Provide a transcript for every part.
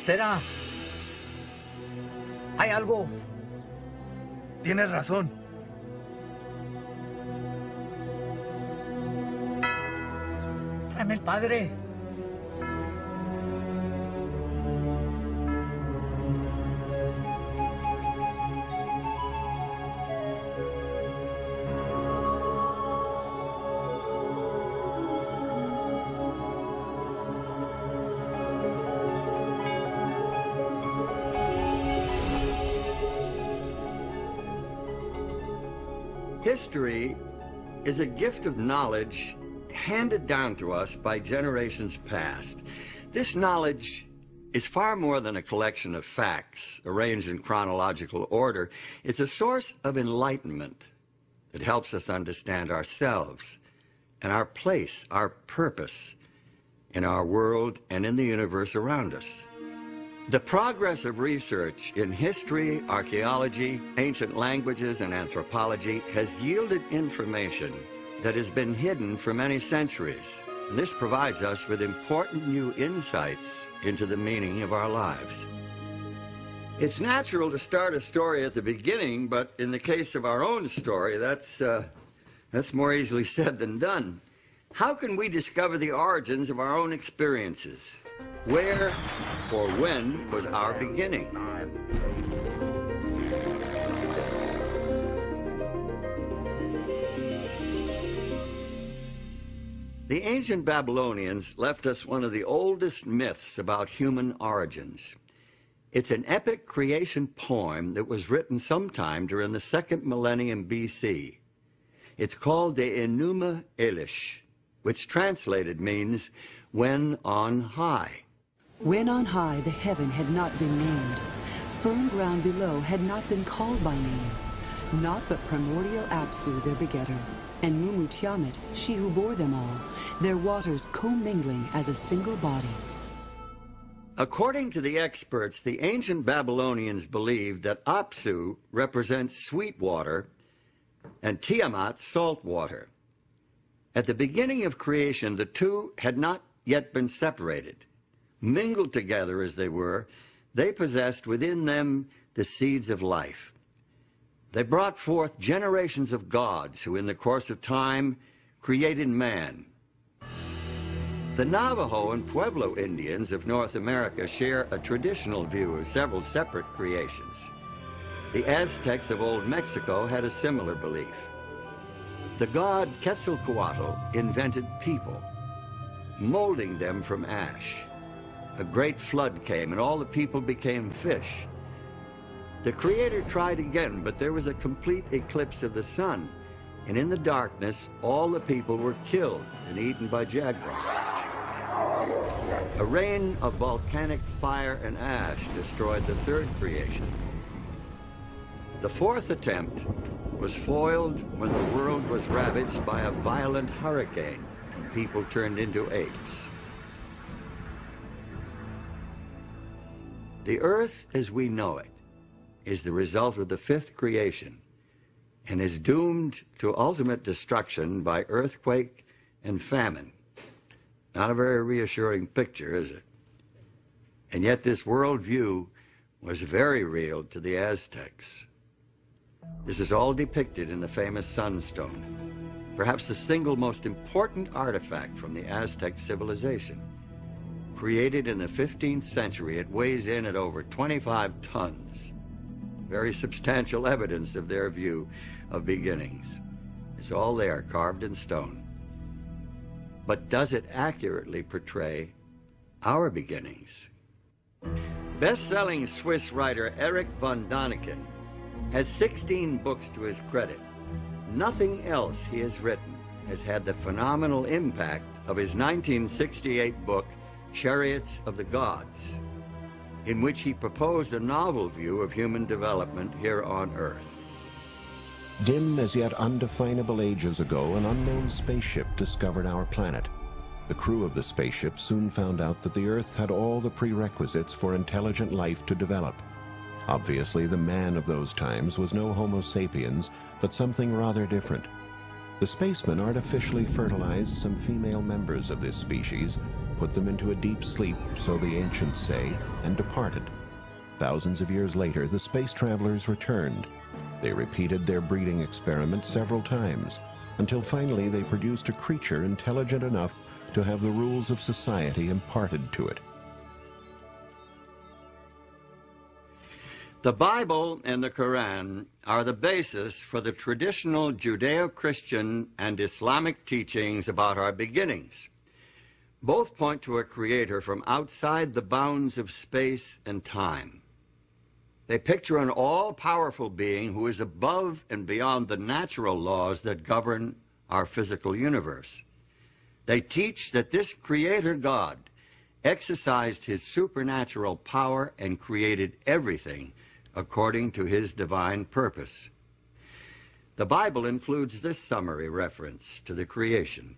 Espera. Hay algo. Tienes razón. Tráeme el padre. History is a gift of knowledge handed down to us by generations past. This knowledge is far more than a collection of facts arranged in chronological order. It's a source of enlightenment that helps us understand ourselves and our place, our purpose in our world and in the universe around us. The progress of research in history, archaeology, ancient languages, and anthropology has yielded information that has been hidden for many centuries. And this provides us with important new insights into the meaning of our lives. It's natural to start a story at the beginning, but in the case of our own story, that's more easily said than done. How can we discover the origins of our own experiences? Where or when was our beginning? The ancient Babylonians left us one of the oldest myths about human origins. It's an epic creation poem that was written sometime during the 2nd millennium BC. It's called the Enuma Elish, which translated means, when on high. When on high the heaven had not been named, firm ground below had not been called by name, not but primordial Apsu their begetter, and Mumu Tiamat, she who bore them all, their waters commingling as a single body. According to the experts, the ancient Babylonians believed that Apsu represents sweet water and Tiamat salt water. At the beginning of creation, the two had not yet been separated. Mingled together as they were, they possessed within them the seeds of life. They brought forth generations of gods who, in the course of time, created man. The Navajo and Pueblo Indians of North America share a traditional view of several separate creations. The Aztecs of Old Mexico had a similar belief. The god Quetzalcoatl invented people, molding them from ash. A great flood came, and all the people became fish. The Creator tried again, but there was a complete eclipse of the sun, and in the darkness, all the people were killed and eaten by jaguars. A rain of volcanic fire and ash destroyed the third creation. The fourth attempt was foiled when the world was ravaged by a violent hurricane and people turned into apes. The earth as we know it is the result of the fifth creation and is doomed to ultimate destruction by earthquake and famine. Not a very reassuring picture, is it? And yet this worldview was very real to the Aztecs. This is all depicted in the famous sunstone, perhaps the single most important artifact from the Aztec civilization. Created in the 15th century, it weighs in at over 25 tons. Very substantial evidence of their view of beginnings. It's all there, carved in stone. But does it accurately portray our beginnings? Best-selling Swiss writer Erich von Däniken has 16 books to his credit. Nothing else he has written has had the phenomenal impact of his 1968 book, Chariots of the Gods, in which he proposed a novel view of human development here on Earth. Dim as yet undefinable ages ago, an unknown spaceship discovered our planet. The crew of the spaceship soon found out that the Earth had all the prerequisites for intelligent life to develop. Obviously, the man of those times was no Homo sapiens, but something rather different. The spacemen artificially fertilized some female members of this species put them into a deep sleep, so the ancients say, and departed. Thousands of years later, the space travelers returned. They repeated their breeding experiment several times, until finally they produced a creature intelligent enough to have the rules of society imparted to it. The Bible and the Quran are the basis for the traditional Judeo-Christian and Islamic teachings about our beginnings. Both point to a creator from outside the bounds of space and time. They picture an all-powerful being who is above and beyond the natural laws that govern our physical universe. They teach that this creator God exercised his supernatural power and created everything according to his divine purpose. The Bible includes this summary reference to the creation.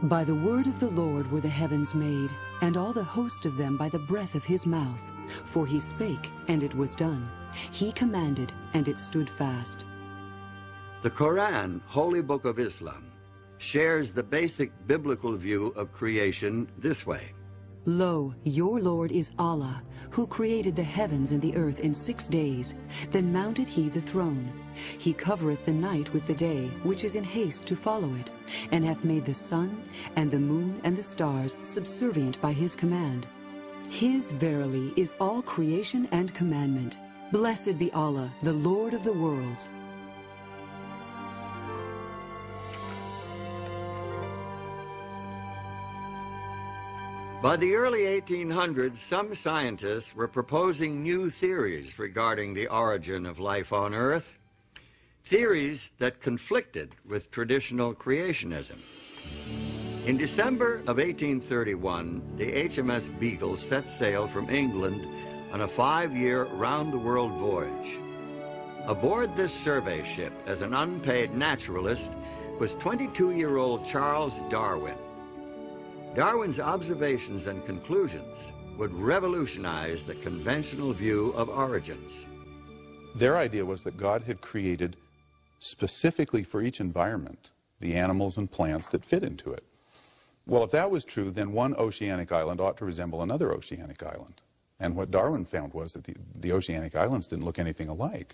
By the word of the Lord were the heavens made, and all the host of them by the breath of his mouth. For he spake, and it was done. He commanded, and it stood fast. The Quran, Holy Book of Islam, shares the basic biblical view of creation this way. Lo, your Lord is Allah, who created the heavens and the earth in 6 days. Then mounted he the throne. He covereth the night with the day, which is in haste to follow it, and hath made the sun, and the moon, and the stars subservient by his command. His verily is all creation and commandment. Blessed be Allah, the Lord of the worlds. By the early 1800s, some scientists were proposing new theories regarding the origin of life on Earth, theories that conflicted with traditional creationism. In December of 1831, the HMS Beagle set sail from England on a 5-year round-the-world voyage. Aboard this survey ship as an unpaid naturalist was 22-year-old Charles Darwin. Darwin's observations and conclusions would revolutionize the conventional view of origins. Their idea was that God had created specifically for each environment the animals and plants that fit into it. Well, if that was true, then one oceanic island ought to resemble another oceanic island. And what Darwin found was that the oceanic islands didn't look anything alike.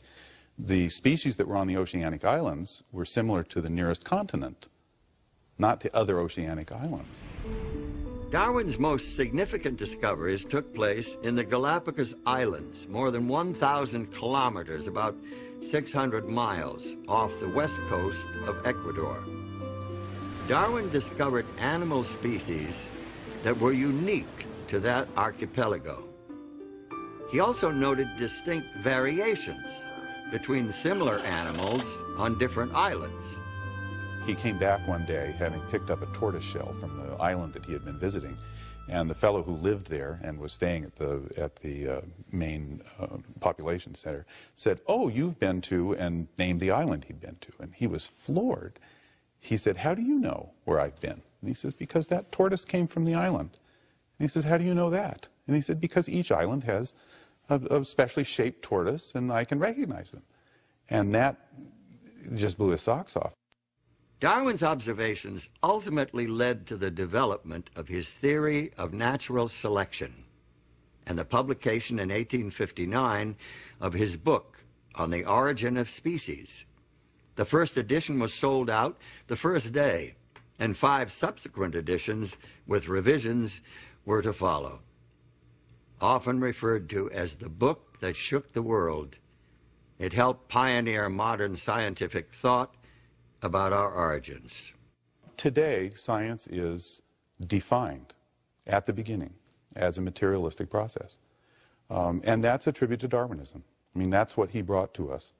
The species that were on the oceanic islands were similar to the nearest continent, not to other oceanic islands. Darwin's most significant discoveries took place in the Galapagos Islands, more than 1,000 kilometers, about 600 miles, off the west coast of Ecuador. Darwin discovered animal species that were unique to that archipelago. He also noted distinct variations between similar animals on different islands. He came back one day having picked up a tortoise shell from the island that he had been visiting, and the fellow who lived there and was staying at the main population center said, "Oh, you've been to," and named the island he'd been to, and he was floored. He said, "How do you know where I've been?" And he says, "Because that tortoise came from the island." And he says, "How do you know that?" And he said, "Because each island has a specially shaped tortoise, and I can recognize them." And that just blew his socks off. Darwin's observations ultimately led to the development of his theory of natural selection and the publication in 1859 of his book on the origin of species. The first edition was sold out the first day, and 5 subsequent editions with revisions were to follow. Often referred to as the book that shook the world, it helped pioneer modern scientific thought about our origins. Today, science is defined at the beginning as a materialistic process. And that's a tribute to Darwinism. I mean, that's what he brought to us,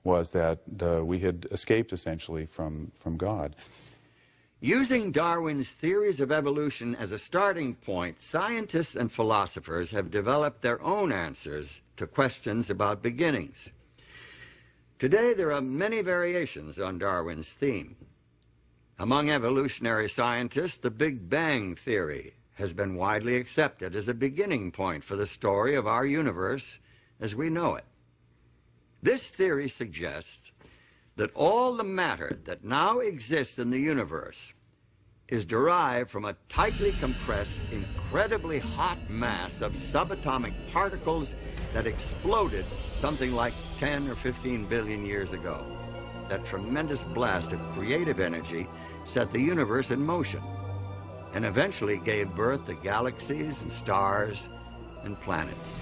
was that we had escaped essentially from God. Using Darwin's theories of evolution as a starting point, scientists and philosophers have developed their own answers to questions about beginnings. Today, there are many variations on Darwin's theme. Among evolutionary scientists, the Big Bang theory has been widely accepted as a beginning point for the story of our universe as we know it. This theory suggests that all the matter that now exists in the universe is derived from a tightly compressed, incredibly hot mass of subatomic particles that exploded something like 10 or 15 billion years ago. That tremendous blast of creative energy set the universe in motion and eventually gave birth to galaxies and stars and planets,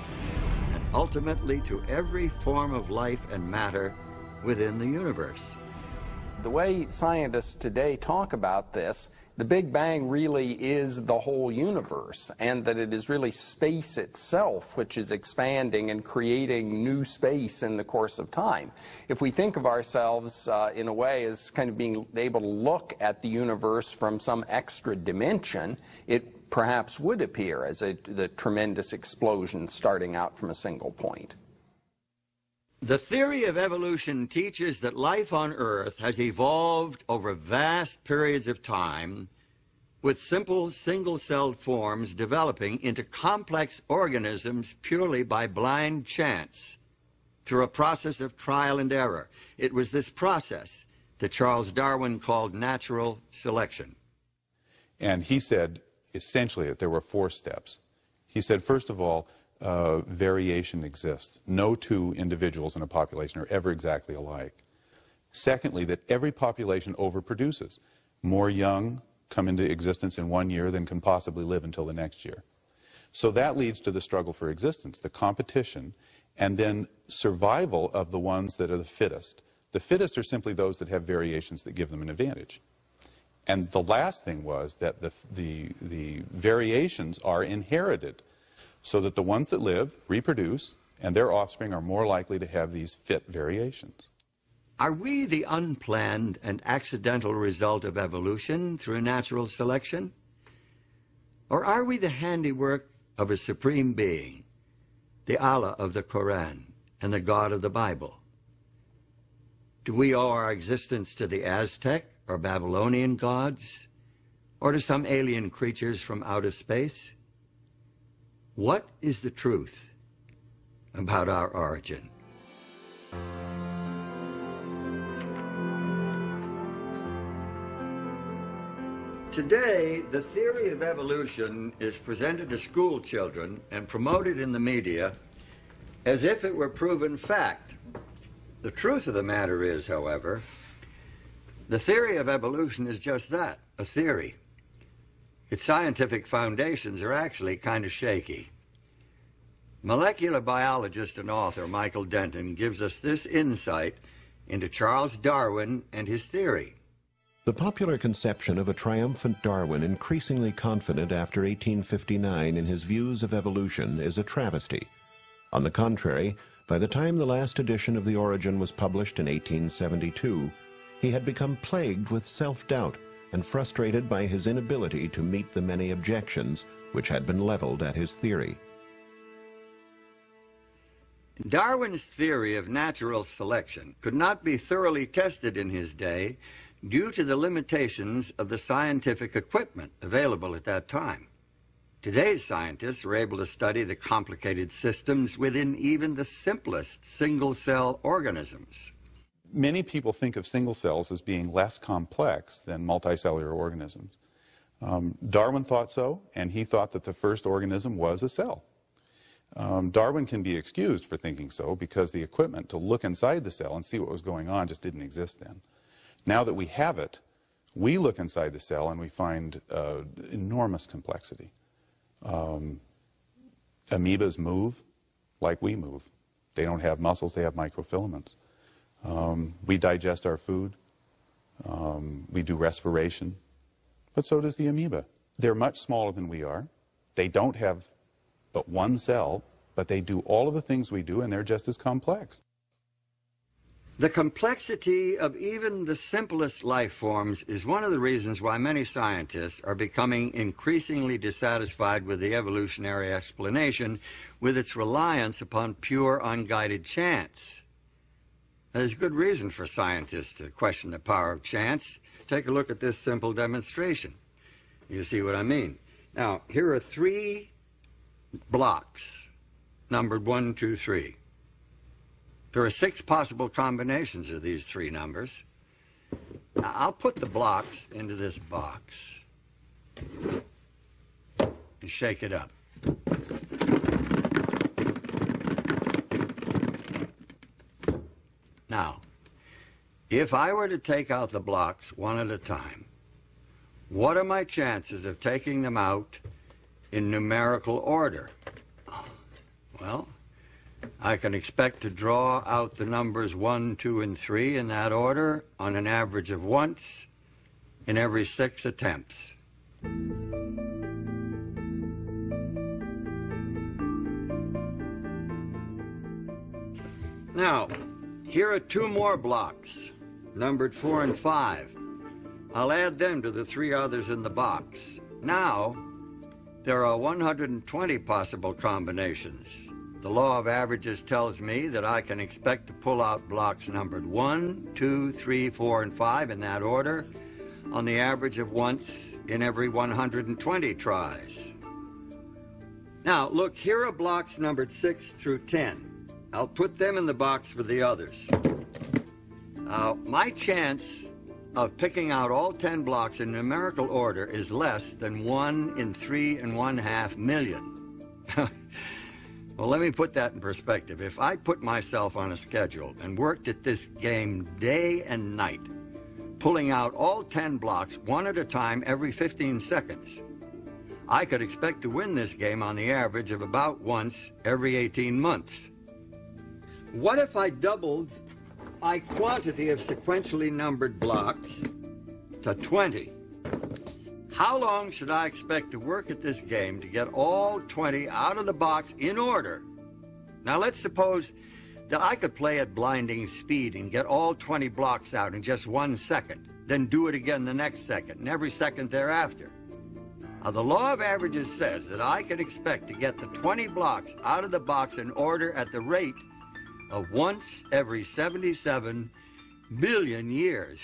and ultimately to every form of life and matter within the universe. The way scientists today talk about this, the Big Bang really is the whole universe, and that it is really space itself which is expanding and creating new space in the course of time. If we think of ourselves in a way as kind of being able to look at the universe from some extra dimension, it perhaps would appear as the tremendous explosion starting out from a single point. The theory of evolution teaches that life on Earth has evolved over vast periods of time, with simple single-celled forms developing into complex organisms purely by blind chance, through a process of trial and error. It was this process that Charles Darwin called natural selection. And he said, essentially, that there were 4 steps. He said, first of all, variation exists. No 2 individuals in a population are ever exactly alike. Secondly, that every population overproduces. More young come into existence in 1 year than can possibly live until the next year. So that leads to the struggle for existence, the competition, and then survival of the ones that are the fittest. The fittest are simply those that have variations that give them an advantage. And the last thing was that the variations are inherited, so that the ones that live reproduce, and their offspring are more likely to have these fit variations. Are we the unplanned and accidental result of evolution through natural selection? Or are we the handiwork of a supreme being, the Allah of the Quran and the God of the Bible? Do we owe our existence to the Aztec or Babylonian gods, or to some alien creatures from outer space? What is the truth about our origin? Today, the theory of evolution is presented to school children and promoted in the media as if it were proven fact. The truth of the matter is, however, the theory of evolution is just that, a theory. Its scientific foundations are actually kind of shaky. Molecular biologist and author Michael Denton gives us this insight into Charles Darwin and his theory. The popular conception of a triumphant Darwin increasingly confident after 1859 in his views of evolution is a travesty. On the contrary, by the time the last edition of The Origin was published in 1872, he had become plagued with self-doubt and frustrated by his inability to meet the many objections which had been leveled at his theory. Darwin's theory of natural selection could not be thoroughly tested in his day due to the limitations of the scientific equipment available at that time. Today's scientists are able to study the complicated systems within even the simplest single-cell organisms. Many people think of single cells as being less complex than multicellular organisms. Darwin thought so, and he thought that the first organism was a cell. Darwin can be excused for thinking so because the equipment to look inside the cell and see what was going on just didn't exist then. Now that we have it, we look inside the cell and we find enormous complexity. Amoebas move like we move. They don't have muscles, they have microfilaments. We digest our food. We do respiration. But so does the amoeba. They're much smaller than we are. They don't have but one cell, but they do all of the things we do, and they're just as complex. The complexity of even the simplest life forms is one of the reasons why many scientists are becoming increasingly dissatisfied with the evolutionary explanation, with its reliance upon pure, unguided chance. There's good reason for scientists to question the power of chance. Take a look at this simple demonstration. You see what I mean. Now, here are 3 blocks, numbered 1, 2, 3. There are 6 possible combinations of these 3 numbers. Now, I'll put the blocks into this box. and shake it up. Now, if I were to take out the blocks one at a time, what are my chances of taking them out in numerical order? Well, I can expect to draw out the numbers 1, 2, and 3 in that order on an average of once in every 6 attempts. Now, here are 2 more blocks, numbered 4 and 5. I'll add them to the 3 others in the box. Now, there are 120 possible combinations. The law of averages tells me that I can expect to pull out blocks numbered 1, 2, 3, 4, and 5 in that order on the average of once in every 120 tries. Now, look, here are blocks numbered 6 through 10. I'll put them in the box with the others. My chance of picking out all 10 blocks in numerical order is less than 1 in 3.5 million. Well, let me put that in perspective. If I put myself on a schedule and worked at this game day and night, pulling out all 10 blocks one at a time every 15 seconds, I could expect to win this game on the average of about once every 18 months. What if I doubled my quantity of sequentially numbered blocks to 20? How long should I expect to work at this game to get all 20 out of the box in order? Now, let's suppose that I could play at blinding speed and get all 20 blocks out in just 1 second, then do it again the next second and every second thereafter. Now, the law of averages says that I can expect to get the 20 blocks out of the box in order at the rate of once every 77 billion years.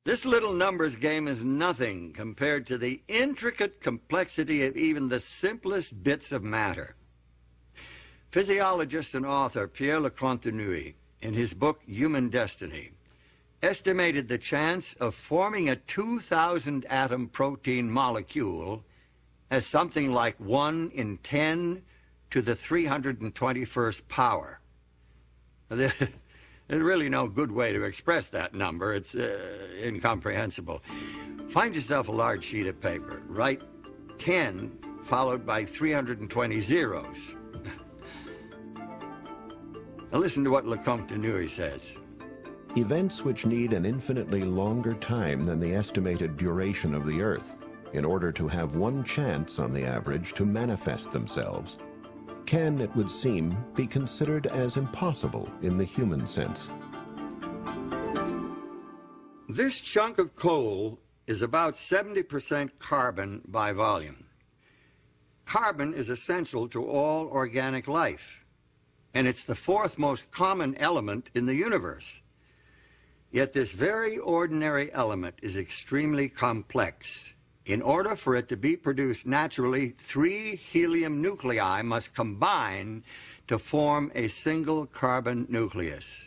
This little numbers game is nothing compared to the intricate complexity of even the simplest bits of matter. Physiologist and author Pierre Lecontenue, in his book Human Destiny, estimated the chance of forming a 2,000 atom protein molecule as something like 1 in 10 to the 321st power. There's really no good way to express that number. It's incomprehensible. Find yourself a large sheet of paper. Write 10 followed by 320 zeros. Now listen to what Lecontenue says. Events which need an infinitely longer time than the estimated duration of the Earth in order to have one chance on the average to manifest themselves can, it would seem, be considered as impossible in the human sense. This chunk of coal is about 70% carbon by volume. Carbon is essential to all organic life, and it's the 4th most common element in the universe. Yet this very ordinary element is extremely complex. In order for it to be produced naturally, 3 helium nuclei must combine to form a single carbon nucleus.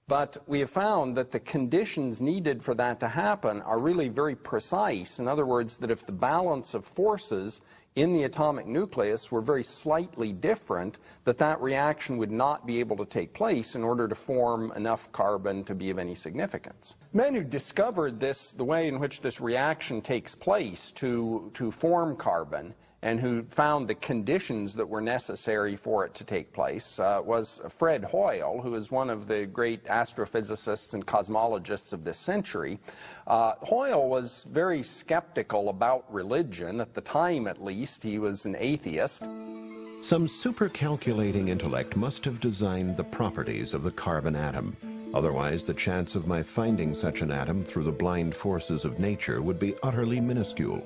But we have found that the conditions needed for that to happen are really very precise. In other words, that if the balance of forces in the atomic nucleus were very slightly different, that reaction would not be able to take place in order to form enough carbon to be of any significance. Men who discovered this, the way in which this reaction takes place to form carbon, and who found the conditions that were necessary for it to take place was Fred Hoyle, who is one of the great astrophysicists and cosmologists of this century. Hoyle was very skeptical about religion. At the time, at least, he was an atheist. Some super-calculating intellect must have designed the properties of the carbon atom. Otherwise, the chance of my finding such an atom through the blind forces of nature would be utterly minuscule.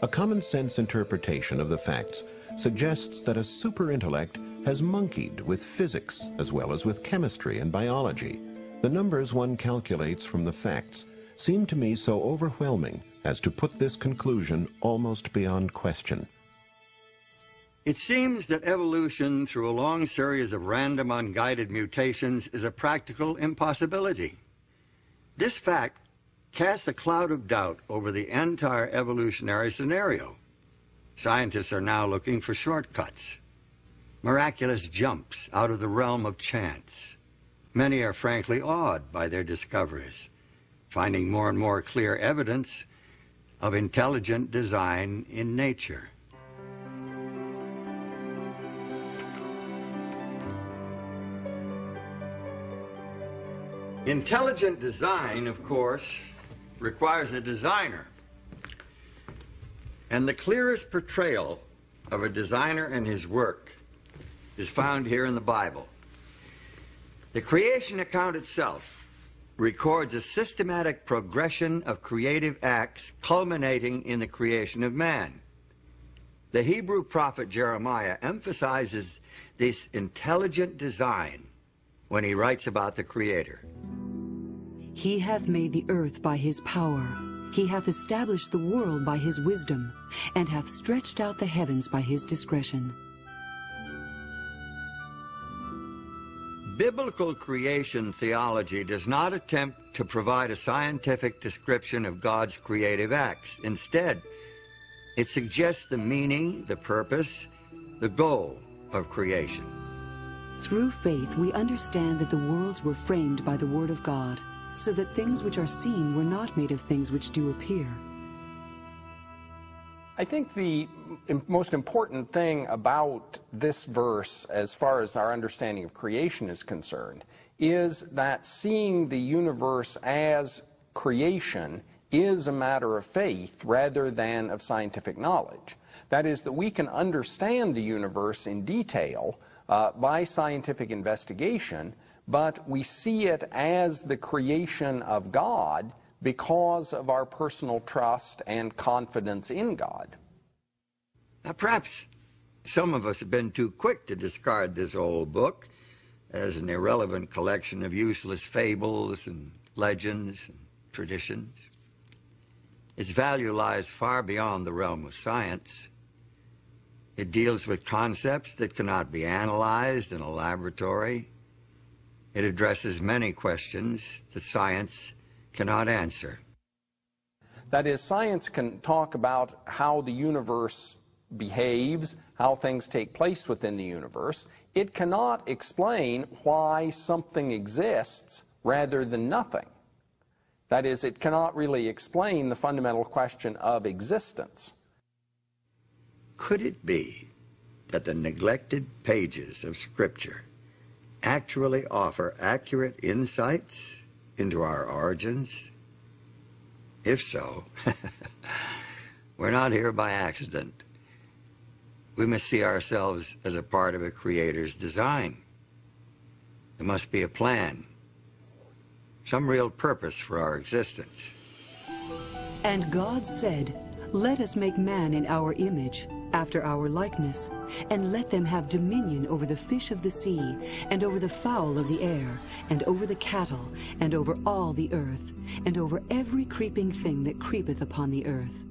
A common-sense interpretation of the facts suggests that a super-intellect has monkeyed with physics as well as with chemistry and biology. The numbers one calculates from the facts seem to me so overwhelming as to put this conclusion almost beyond question. It seems that evolution through a long series of random unguided mutations is a practical impossibility. This fact casts a cloud of doubt over the entire evolutionary scenario. Scientists are now looking for shortcuts, miraculous jumps out of the realm of chance. Many are frankly awed by their discoveries, finding more and more clear evidence of intelligent design in nature. Intelligent design, of course, requires a designer. And the clearest portrayal of a designer and his work is found here in the Bible. The creation account itself records a systematic progression of creative acts culminating in the creation of man. The Hebrew prophet Jeremiah emphasizes this intelligent design when he writes about the Creator. He hath made the earth by his power. He hath established the world by his wisdom, and hath stretched out the heavens by his discretion. Biblical creation theology does not attempt to provide a scientific description of God's creative acts. Instead, it suggests the meaning, the purpose, the goal of creation. Through faith, we understand that the worlds were framed by the Word of God, so that things which are seen were not made of things which do appear. I think the most important thing about this verse, as far as our understanding of creation is concerned, is that seeing the universe as creation is a matter of faith rather than of scientific knowledge. That is, that we can understand the universe in detail by scientific investigation, but we see it as the creation of God because of our personal trust and confidence in God. Now, perhaps some of us have been too quick to discard this old book as an irrelevant collection of useless fables and legends and traditions. Its value lies far beyond the realm of science. It deals with concepts that cannot be analyzed in a laboratory. It addresses many questions that science cannot answer. That is, science can talk about how the universe behaves, how things take place within the universe. It cannot explain why something exists rather than nothing. That is, it cannot really explain the fundamental question of existence. Could it be that the neglected pages of Scripture actually offer accurate insights into our origins? If so, we're not here by accident. We must see ourselves as a part of a Creator's design. There must be a plan, some real purpose for our existence. And God said, "Let us make man in our image, after our likeness, and let them have dominion over the fish of the sea, and over the fowl of the air, and over the cattle, and over all the earth, and over every creeping thing that creepeth upon the earth."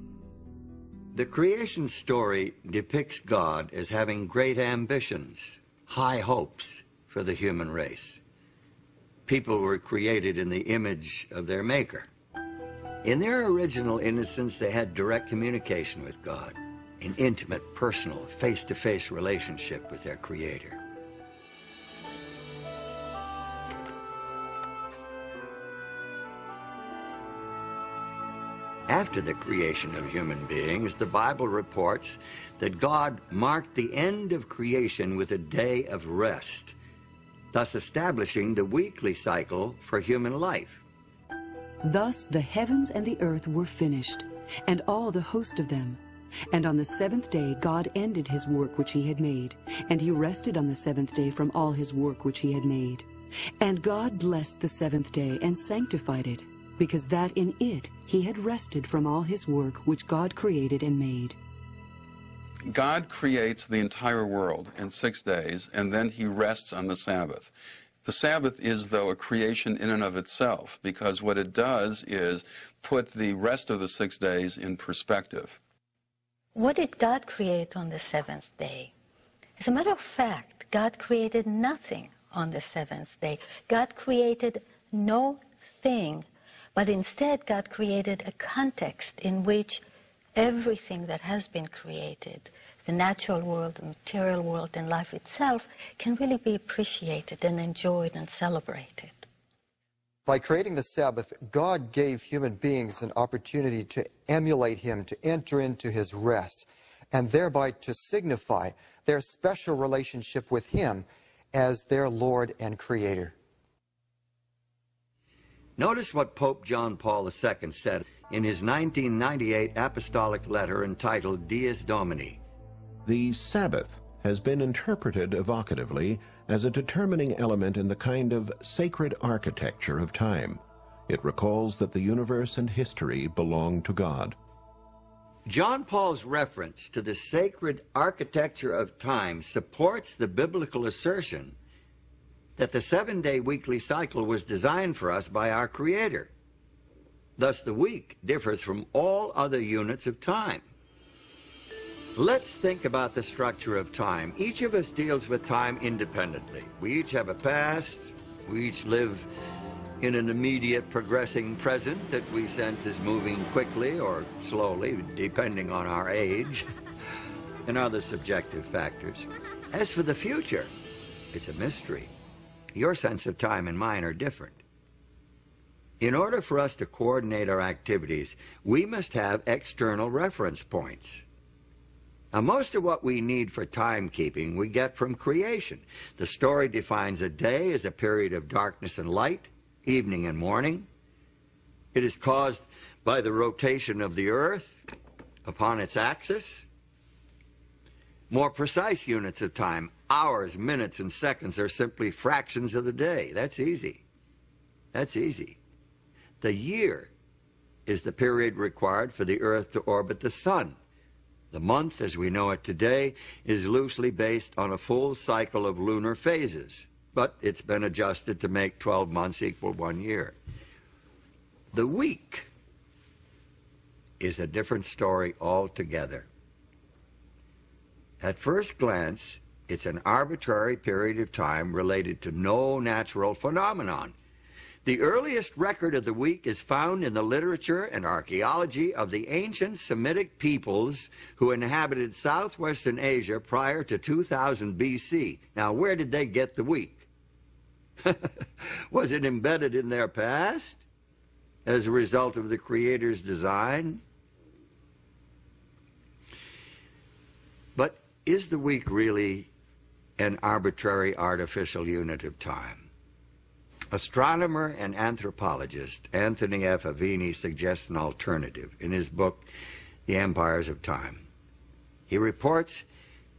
The creation story depicts God as having great ambitions, high hopes for the human race. People were created in the image of their Maker. In their original innocence, they had direct communication with God, an intimate, personal, face-to-face relationship with their Creator. After the creation of human beings, the Bible reports that God marked the end of creation with a day of rest, thus establishing the weekly cycle for human life. Thus the heavens and the earth were finished, and all the host of them. And on the seventh day God ended his work which he had made, and he rested on the seventh day from all his work which he had made. And God blessed the seventh day and sanctified it, because that in it he had rested from all his work which God created and made. God creates the entire world in 6 days, and then he rests on the Sabbath. The Sabbath is, though, a creation in and of itself, because what it does is put the rest of the 6 days in perspective. What did God create on the seventh day? As a matter of fact, God created nothing on the seventh day. God created no thing But instead, God created a context in which everything that has been created, the natural world, the material world, and life itself, can really be appreciated and enjoyed and celebrated. By creating the Sabbath, God gave human beings an opportunity to emulate Him, to enter into His rest, and thereby to signify their special relationship with Him as their Lord and Creator. Notice what Pope John Paul II said in his 1998 apostolic letter entitled Dies Domini. The Sabbath has been interpreted evocatively as a determining element in the kind of sacred architecture of time. It recalls that the universe and history belong to God. John Paul's reference to the sacred architecture of time supports the biblical assertion that the 7-day weekly cycle was designed for us by our Creator. Thus, the week differs from all other units of time. Let's think about the structure of time. Each of us deals with time independently. We each have a past. We each live in an immediate progressing present that we sense is moving quickly or slowly, depending on our age and other subjective factors. As for the future, it's a mystery. Your sense of time and mine are different. In order for us to coordinate our activities, we must have external reference points. Now, most of what we need for timekeeping we get from creation. The story defines a day as a period of darkness and light, evening and morning. It is caused by the rotation of the earth upon its axis. More precise units of time, hours, minutes, and seconds, are simply fractions of the day. That's easy. That's easy. The year is the period required for the earth to orbit the sun. The month, as we know it today, is loosely based on a full cycle of lunar phases, but it's been adjusted to make 12 months equal 1 year. The week is a different story altogether. At first glance, it's an arbitrary period of time related to no natural phenomenon. The earliest record of the week is found in the literature and archaeology of the ancient Semitic peoples who inhabited southwestern Asia prior to 2000 BC. Now, where did they get the week? Was it embedded in their past as a result of the Creator's design? But is the week really an arbitrary artificial unit of time? Astronomer and anthropologist Anthony F. Avini suggests an alternative in his book, The Empires of Time. He reports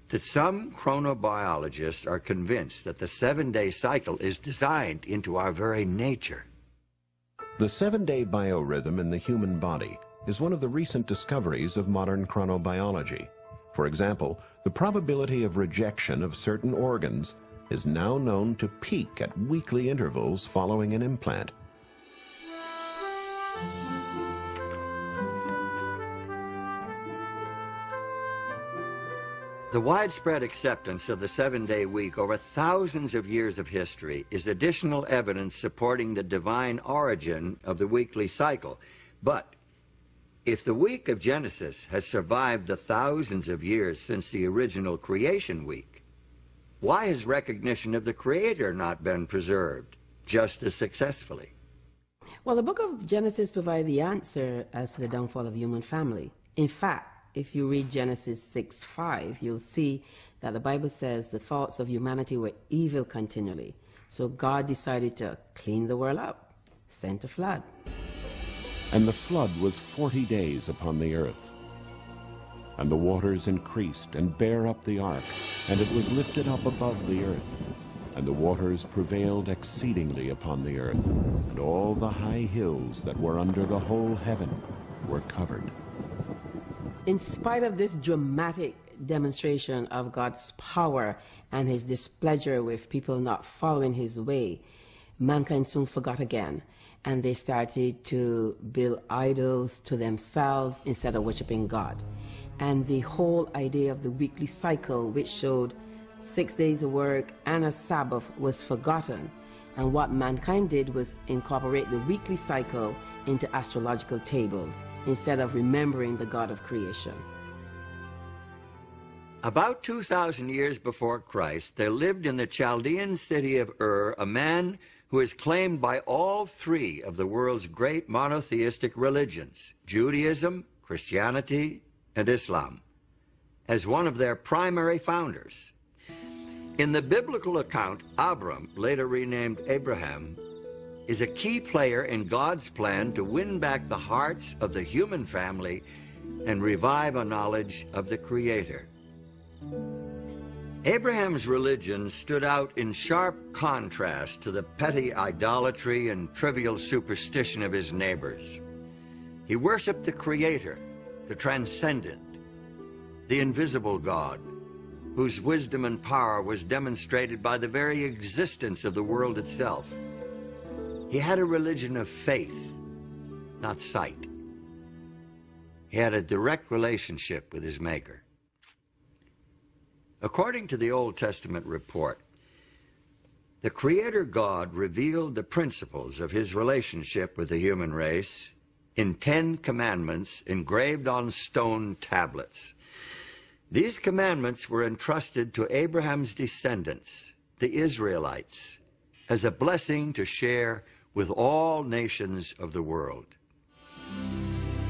that some chronobiologists are convinced that the 7-day cycle is designed into our very nature. The 7-day biorhythm in the human body is one of the recent discoveries of modern chronobiology. For example, the probability of rejection of certain organs is now known to peak at weekly intervals following an implant. The widespread acceptance of the 7-day week over thousands of years of history is additional evidence supporting the divine origin of the weekly cycle. But if the week of Genesis has survived the thousands of years since the original creation week, why has recognition of the Creator not been preserved just as successfully? Well, the book of Genesis provides the answer as to the downfall of the human family. In fact, if you read Genesis 6:5, you'll see that the Bible says the thoughts of humanity were evil continually. So God decided to clean the world up, sent a flood. And the flood was 40 days upon the earth. And the waters increased and bare up the ark, and it was lifted up above the earth. And the waters prevailed exceedingly upon the earth, and all the high hills that were under the whole heaven were covered. In spite of this dramatic demonstration of God's power and his displeasure with people not following his way, mankind soon forgot again, and they started to build idols to themselves instead of worshiping God. And the whole idea of the weekly cycle, which showed 6 days of work and a Sabbath, was forgotten. And what mankind did was incorporate the weekly cycle into astrological tables instead of remembering the God of creation. About 2,000 years before Christ, there lived in the Chaldean city of Ur a man who is claimed by all three of the world's great monotheistic religions, Judaism, Christianity, and Islam, as one of their primary founders. In the biblical account, Abram, later renamed Abraham, is a key player in God's plan to win back the hearts of the human family and revive a knowledge of the Creator. Abraham's religion stood out in sharp contrast to the petty idolatry and trivial superstition of his neighbors. He worshiped the Creator, the transcendent, the invisible God, whose wisdom and power was demonstrated by the very existence of the world itself. He had a religion of faith, not sight. He had a direct relationship with his Maker. According to the Old Testament report, the Creator God revealed the principles of his relationship with the human race in 10 commandments engraved on stone tablets. These commandments were entrusted to Abraham's descendants, the Israelites, as a blessing to share with all nations of the world.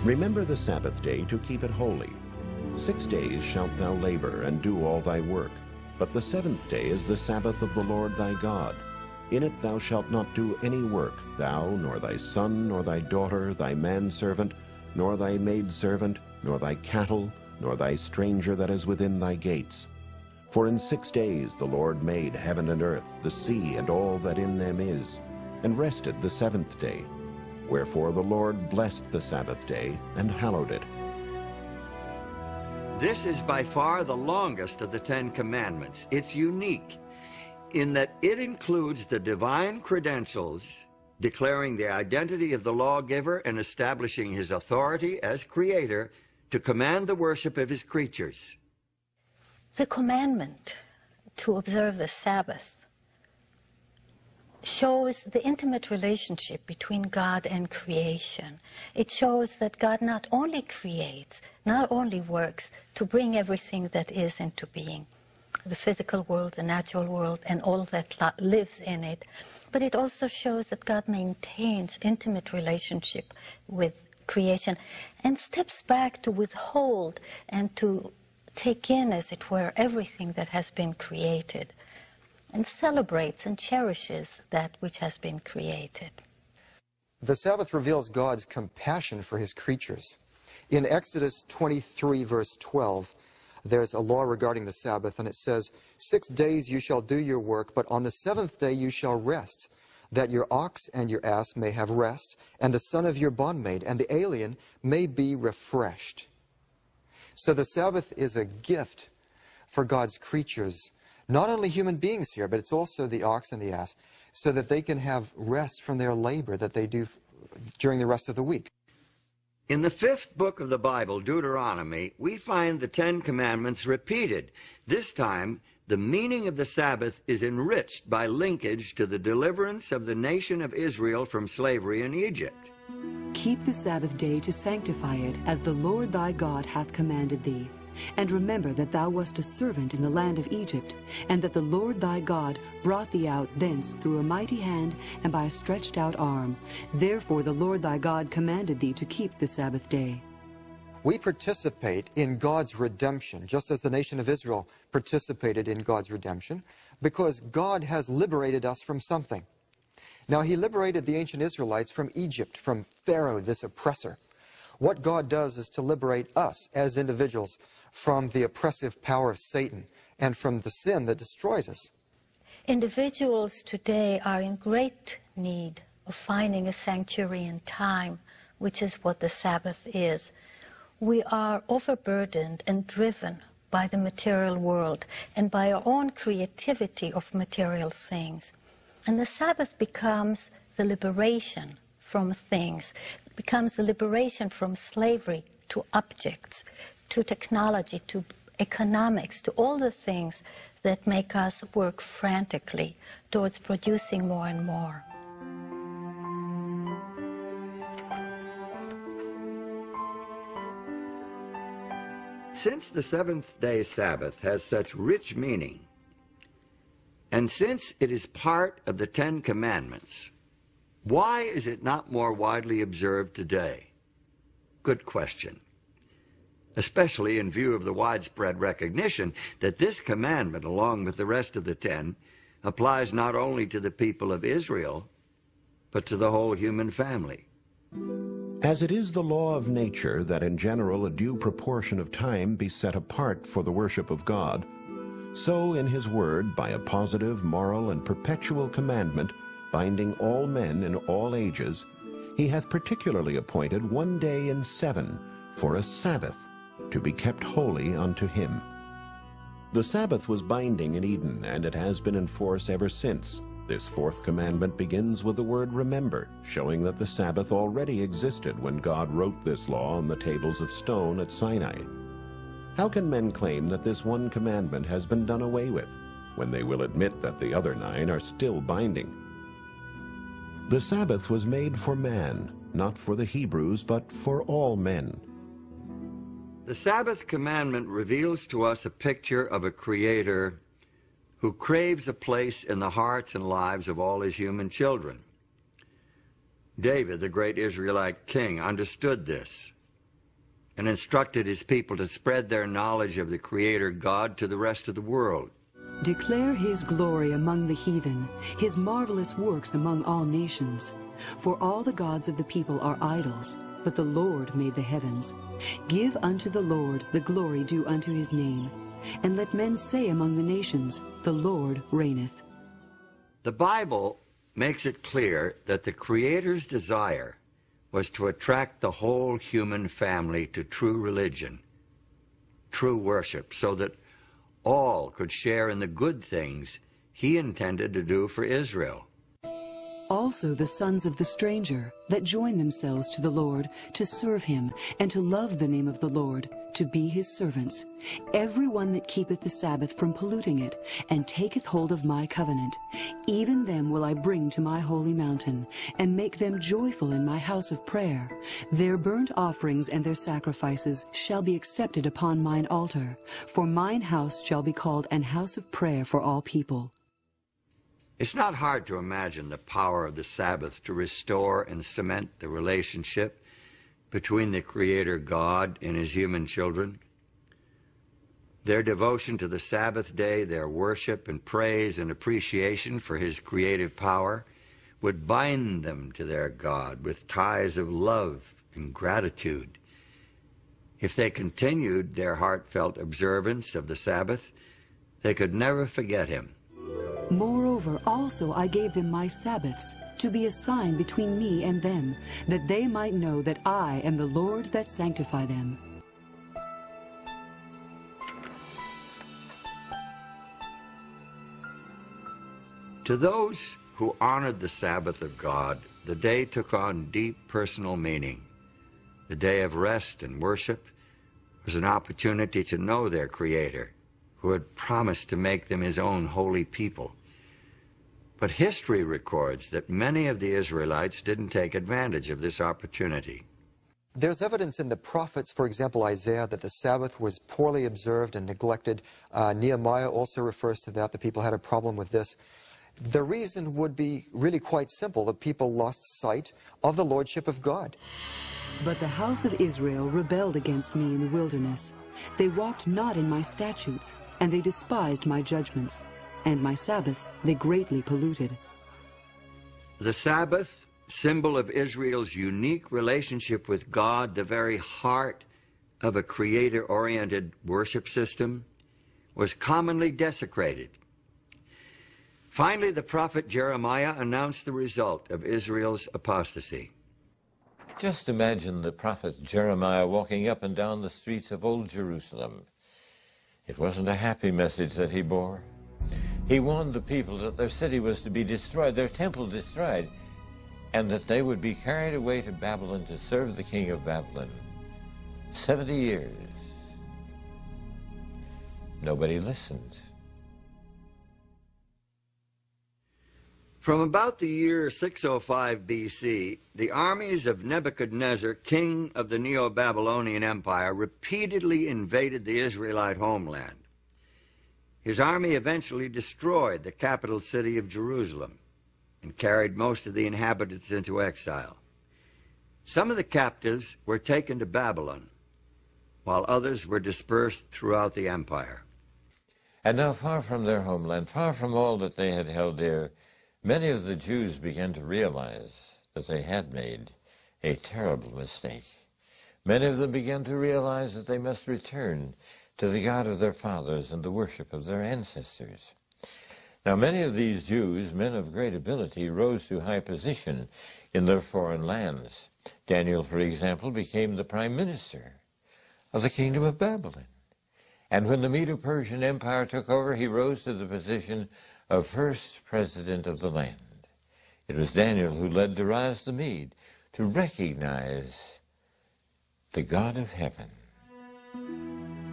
Remember the Sabbath day to keep it holy. 6 days shalt thou labor and do all thy work, but the seventh day is the Sabbath of the Lord thy God. In it thou shalt not do any work, thou, nor thy son, nor thy daughter, thy manservant, nor thy maidservant, nor thy cattle, nor thy stranger that is within thy gates. For in 6 days the Lord made heaven and earth, the sea, and all that in them is, and rested the seventh day. Wherefore the Lord blessed the Sabbath day, and hallowed it. This is by far the longest of the 10 Commandments. It's unique in that it includes the divine credentials, declaring the identity of the lawgiver and establishing his authority as Creator to command the worship of his creatures. The commandment to observe the Sabbath shows the intimate relationship between God and creation. It shows that God not only creates, not only works to bring everything that is into being, the physical world, the natural world, and all that lives in it, but it also shows that God maintains intimate relationship with creation and steps back to withhold and to take in, as it were, everything that has been created, and celebrates and cherishes that which has been created. The Sabbath reveals God's compassion for his creatures. In Exodus 23, verse 12, there's a law regarding the Sabbath, and it says, 6 days you shall do your work, but on the seventh day you shall rest, that your ox and your ass may have rest, and the son of your bondmaid and the alien may be refreshed. So the Sabbath is a gift for God's creatures, not only human beings here, but it's also the ox and the ass, so that they can have rest from their labor that they do during the rest of the week. In the 5th book of the Bible, Deuteronomy, we find the 10 Commandments repeated. This time, the meaning of the Sabbath is enriched by linkage to the deliverance of the nation of Israel from slavery in Egypt. Keep the Sabbath day to sanctify it, as the Lord thy God hath commanded thee. And remember that thou wast a servant in the land of Egypt, and that the Lord thy God brought thee out thence through a mighty hand and by a stretched out arm. Therefore the Lord thy God commanded thee to keep the Sabbath day. We participate in God's redemption, just as the nation of Israel participated in God's redemption, because God has liberated us from something. Now, he liberated the ancient Israelites from Egypt, from Pharaoh, this oppressor. What God does is to liberate us as individuals from the oppressive power of Satan and from the sin that destroys us. Individuals today are in great need of finding a sanctuary in time, which is what the Sabbath is. We are overburdened and driven by the material world and by our own creativity of material things. And the Sabbath becomes the liberation from things, becomes the liberation from slavery to objects, to technology, to economics, to all the things that make us work frantically towards producing more and more. Since the seventh-day Sabbath has such rich meaning, and since it is part of the Ten Commandments, why is it not more widely observed today? Good question. Especially in view of the widespread recognition that this commandment, along with the rest of the 10, applies not only to the people of Israel, but to the whole human family. As it is the law of nature that in general a due proportion of time be set apart for the worship of God, so in his word, by a positive, moral, and perpetual commandment, binding all men in all ages, he hath particularly appointed one day in 7 for a Sabbath, to be kept holy unto him. The Sabbath was binding in Eden, and it has been in force ever since. This fourth commandment begins with the word remember, showing that the Sabbath already existed when God wrote this law on the tables of stone at Sinai. How can men claim that this one commandment has been done away with, when they will admit that the other 9 are still binding? The Sabbath was made for man, not for the Hebrews, but for all men. The Sabbath commandment reveals to us a picture of a Creator who craves a place in the hearts and lives of all his human children. David, the great Israelite king, understood this and instructed his people to spread their knowledge of the Creator God to the rest of the world. Declare his glory among the heathen, his marvelous works among all nations. For all the gods of the people are idols, but the Lord made the heavens. Give unto the Lord the glory due unto his name. And let men say among the nations, the Lord reigneth. The Bible makes it clear that the Creator's desire was to attract the whole human family to true religion, true worship, so that all could share in the good things he intended to do for Israel. Also the sons of the stranger, that join themselves to the Lord, to serve him, and to love the name of the Lord, to be his servants. Every one that keepeth the Sabbath from polluting it, and taketh hold of my covenant, even them will I bring to my holy mountain, and make them joyful in my house of prayer. Their burnt offerings and their sacrifices shall be accepted upon mine altar, for mine house shall be called an house of prayer for all people. It's not hard to imagine the power of the Sabbath to restore and cement the relationship between the Creator God and his human children. Their devotion to the Sabbath day, their worship and praise and appreciation for his creative power would bind them to their God with ties of love and gratitude. If they continued their heartfelt observance of the Sabbath, they could never forget him. Moreover, also I gave them my Sabbaths, to be a sign between me and them, that they might know that I am the Lord that sanctify them. To those who honored the Sabbath of God, the day took on deep personal meaning. The day of rest and worship was an opportunity to know their Creator, who had promised to make them his own holy people. But history records that many of the Israelites didn't take advantage of this opportunity. There's evidence in the prophets, for example, Isaiah, that the Sabbath was poorly observed and neglected. Nehemiah also refers to that. The people had a problem with this. The reason would be really quite simple. The people lost sight of the lordship of God. But the house of Israel rebelled against me in the wilderness. They walked not in my statutes, and they despised my judgments. And my Sabbaths they greatly polluted. The Sabbath, symbol of Israel's unique relationship with God, the very heart of a Creator-oriented worship system, was commonly desecrated. Finally, the prophet Jeremiah announced the result of Israel's apostasy. Just imagine the prophet Jeremiah walking up and down the streets of Old Jerusalem. It wasn't a happy message that he bore. He warned the people that their city was to be destroyed, their temple destroyed, and that they would be carried away to Babylon to serve the king of Babylon. 70 years. nobody listened. From about the year 605 BC, the armies of Nebuchadnezzar, king of the Neo-Babylonian Empire, repeatedly invaded the Israelite homeland. His army eventually destroyed the capital city of Jerusalem and carried most of the inhabitants into exile. Some of the captives were taken to Babylon, while others were dispersed throughout the empire. And now, far from their homeland, far from all that they had held dear, many of the Jews began to realize that they had made a terrible mistake. Many of them began to realize that they must return to the God of their fathers and the worship of their ancestors. Now, many of these Jews, men of great ability, rose to high position in their foreign lands. Daniel, for example, became the prime minister of the kingdom of Babylon. And when the Medo-Persian Empire took over, he rose to the position of first president of the land. It was Daniel who led Darius the Mede to recognize the God of heaven.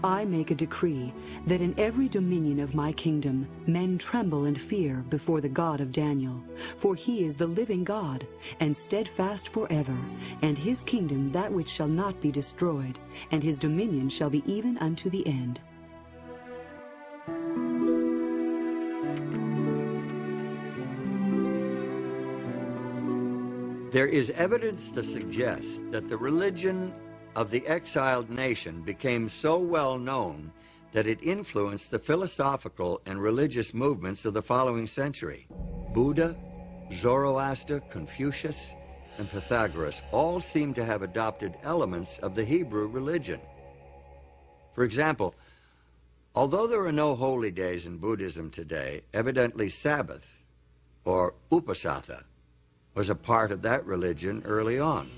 I make a decree that in every dominion of my kingdom men tremble and fear before the God of Daniel, for he is the living God, and steadfast forever, and his kingdom that which shall not be destroyed, and his dominion shall be even unto the end. There is evidence to suggest that the religion of the exiled nation became so well known that it influenced the philosophical and religious movements of the following century. Buddha, Zoroaster, Confucius, and Pythagoras all seem to have adopted elements of the Hebrew religion. For example, although there are no holy days in Buddhism today, evidently Sabbath, or Upasatha, was a part of that religion early on.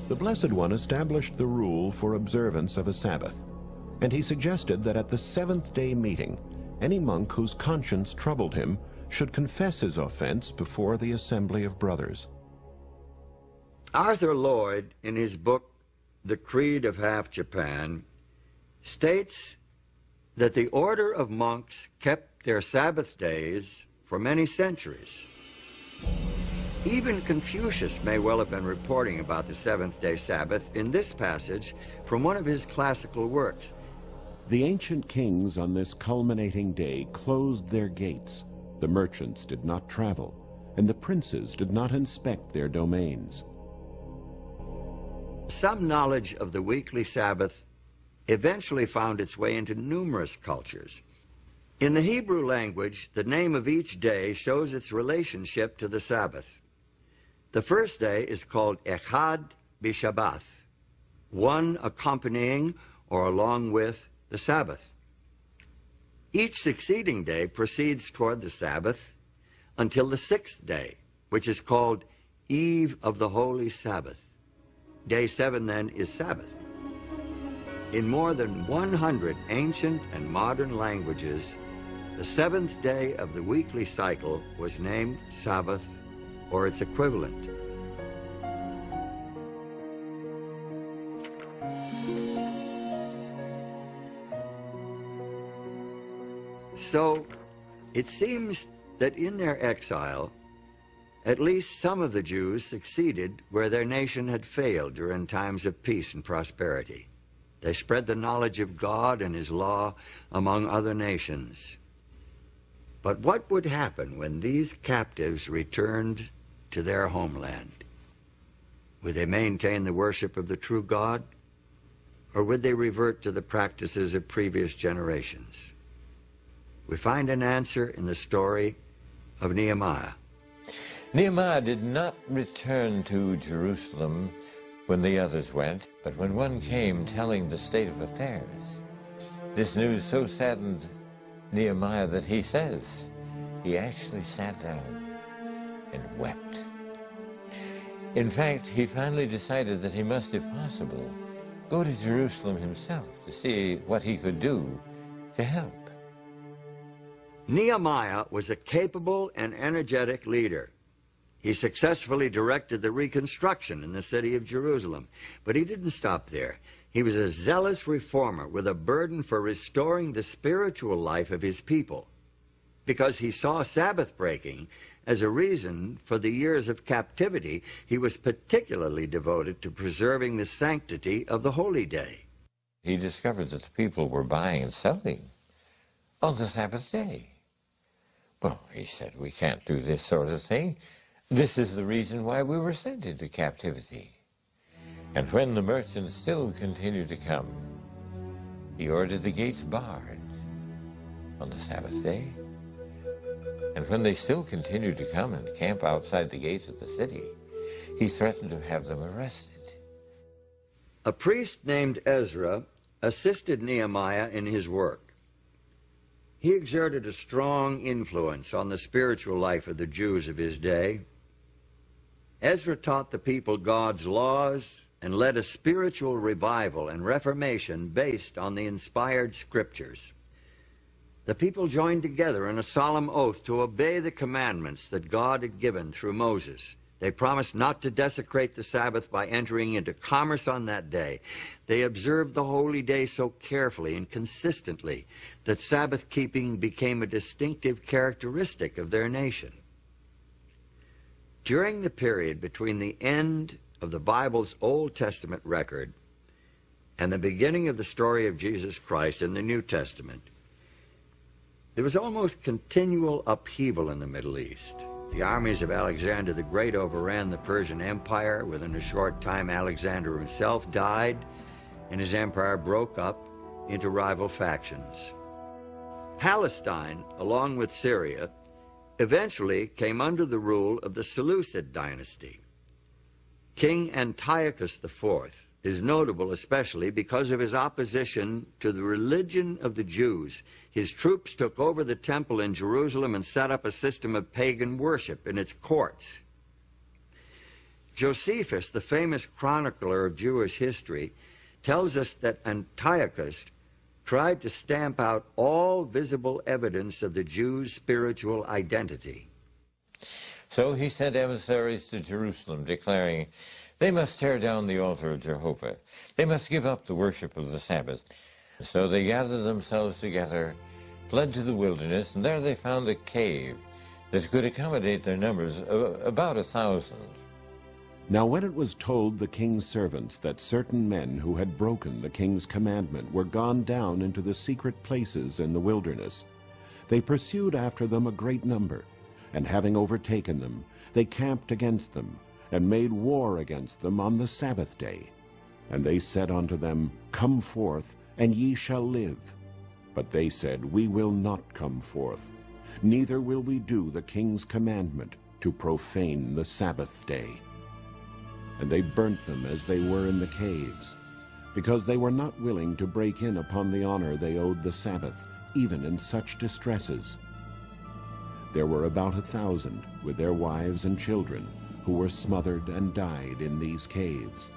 The Blessed One established the rule for observance of a Sabbath, and he suggested that at the seventh-day meeting, any monk whose conscience troubled him should confess his offense before the assembly of brothers. Arthur Lloyd, in his book, The Creed of Half Japan, states that the order of monks kept their Sabbath days for many centuries. Even Confucius may well have been reporting about the seventh-day Sabbath in this passage from one of his classical works. The ancient kings on this culminating day closed their gates. The merchants did not travel, and the princes did not inspect their domains. Some knowledge of the weekly Sabbath eventually found its way into numerous cultures. In the Hebrew language, the name of each day shows its relationship to the Sabbath. The first day is called Echad B'Shabbath, one accompanying or along with the Sabbath. Each succeeding day proceeds toward the Sabbath until the sixth day, which is called Eve of the Holy Sabbath. Day 7 then is Sabbath. In more than 100 ancient and modern languages, the seventh day of the weekly cycle was named Sabbath or its equivalent. So, it seems that in their exile, at least some of the Jews succeeded where their nation had failed during times of peace and prosperity. They spread the knowledge of God and His law among other nations. But what would happen when these captives returned to their homeland? Would they maintain the worship of the true God, or would they revert to the practices of previous generations? We find an answer in the story of Nehemiah. Nehemiah did not return to Jerusalem when the others went, but when one came telling the state of affairs. This news so saddened Nehemiah that he says he actually sat down and wept. In fact, he finally decided that he must, if possible, go to Jerusalem himself to see what he could do to help. Nehemiah was a capable and energetic leader. He successfully directed the reconstruction in the city of Jerusalem, but he didn't stop there. He was a zealous reformer with a burden for restoring the spiritual life of his people, because he saw Sabbath breaking as a reason for the years of captivity. He was particularly devoted to preserving the sanctity of the holy day. He discovered that the people were buying and selling on the Sabbath day. Well, he said, we can't do this sort of thing. This is the reason why we were sent into captivity. And when the merchants still continued to come, he ordered the gates barred on the Sabbath day. And when they still continued to come and camp outside the gates of the city, he threatened to have them arrested. A priest named Ezra assisted Nehemiah in his work. He exerted a strong influence on the spiritual life of the Jews of his day. Ezra taught the people God's laws and led a spiritual revival and reformation based on the inspired scriptures. The people joined together in a solemn oath to obey the commandments that God had given through Moses. They promised not to desecrate the Sabbath by entering into commerce on that day. They observed the holy day so carefully and consistently that Sabbath keeping became a distinctive characteristic of their nation. During the period between the end of the Bible's Old Testament record and the beginning of the story of Jesus Christ in the New Testament, there was almost continual upheaval in the Middle East. The armies of Alexander the Great overran the Persian Empire. Within a short time, Alexander himself died, and his empire broke up into rival factions. Palestine, along with Syria, eventually came under the rule of the Seleucid dynasty. King Antiochus IV is notable especially because of his opposition to the religion of the Jews. His troops took over the temple in Jerusalem and set up a system of pagan worship in its courts. Josephus, the famous chronicler of Jewish history, tells us that Antiochus tried to stamp out all visible evidence of the Jews' spiritual identity. So he sent emissaries to Jerusalem, declaring, they must tear down the altar of Jehovah. They must give up the worship of the Sabbath. So they gathered themselves together, fled to the wilderness, and there they found a cave that could accommodate their numbers, about 1,000. Now when it was told the king's servants that certain men who had broken the king's commandment were gone down into the secret places in the wilderness, they pursued after them a great number, and having overtaken them, they camped against them, and made war against them on the Sabbath day. And they said unto them, Come forth, and ye shall live. But they said, We will not come forth, neither will we do the king's commandment to profane the Sabbath day. And they burnt them as they were in the caves, because they were not willing to break in upon the honor they owed the Sabbath, even in such distresses. There were about 1,000 with their wives and children, who were smothered and died in these caves.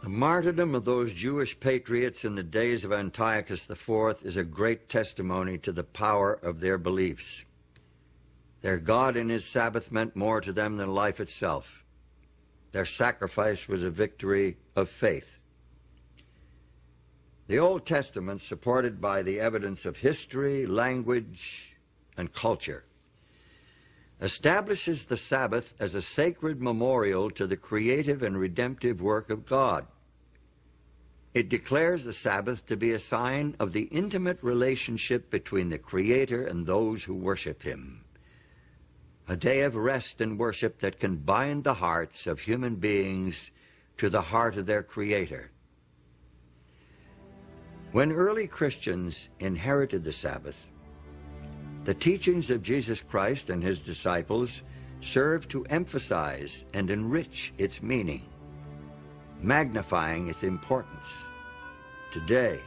The martyrdom of those Jewish patriots in the days of Antiochus IV is a great testimony to the power of their beliefs. Their God and his Sabbath meant more to them than life itself. Their sacrifice was a victory of faith. The Old Testament, supported by the evidence of history, language, and culture, establishes the Sabbath as a sacred memorial to the creative and redemptive work of God. It declares the Sabbath to be a sign of the intimate relationship between the Creator and those who worship him, a day of rest and worship that can bind the hearts of human beings to the heart of their Creator. When early Christians inherited the Sabbath, the teachings of Jesus Christ and his disciples serve to emphasize and enrich its meaning, magnifying its importance. Today,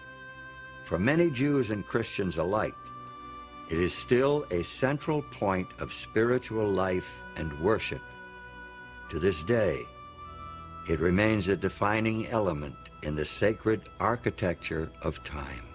for many Jews and Christians alike, it is still a central point of spiritual life and worship. To this day, it remains a defining element in the sacred architecture of time.